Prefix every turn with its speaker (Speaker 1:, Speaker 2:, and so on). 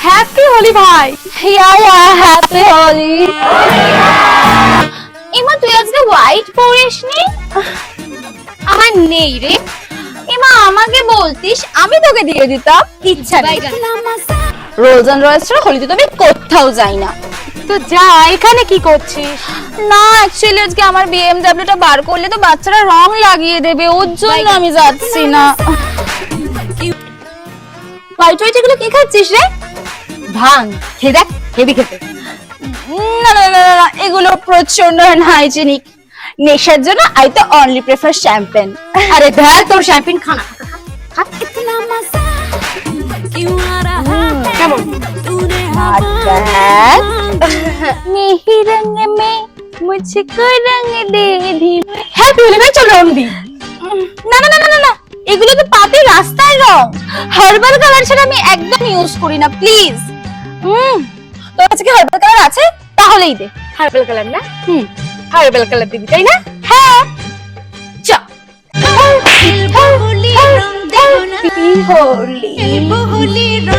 Speaker 1: Happy Holi ভাই।
Speaker 2: Happy Holi. এমা তুই আজকে হোয়াইট পরিসনি?
Speaker 1: আমার নেই রে।
Speaker 2: এমা আমাকে বলতিস, আমি তোকে দিয়ে দিতাম।
Speaker 1: ইচ্ছা নেই।
Speaker 2: রোজ অ্যান্ড রয়েস্টার হোলিতে তো আমি কোথাও যাই না।
Speaker 1: তো যা, এখানে কি করছিস?
Speaker 2: না অ্যাকচুয়ালি আজকে আমার বিএমডব্লিউটা বার করলে তো বাচ্চারা রং লাগিয়ে দেবে, ওর জন্য আমি যাচ্ছি না। হোয়াইট হোয়াইট এগুলো কি খাচ্ছিস রে?
Speaker 1: ভাঙ খেয়ে দেখ, হেভি খেতে।
Speaker 2: না না না না, এগুলো প্রচন্ড আনহাইজেনিক। নেশার জন্য আই তো অনলি প্রেফার শ্যাম্পেন।
Speaker 1: আরে দেখ তোর শ্যাম্পেন খানা। কেমন?
Speaker 2: नहीं रंग में मुझको रंग दे धीमे।
Speaker 1: হ্যাপি হোলি ভাই, চল রং দি।
Speaker 2: না না না না না, এগুলো তো পাপি রাস্তার রং। হার্বাল কালার ছাড়া আমি একদম ইউজ করি না, প্লিজ। তোর কাছে কি হার্বাল কালার আছে? তাহলেই দে।
Speaker 1: হার্বাল কালার না? হার্বাল কালার দিবি তাই না?
Speaker 2: হ্যাঁ চ।
Speaker 3: হোলি রং দেবো না,
Speaker 2: হোলি
Speaker 3: হোলি রং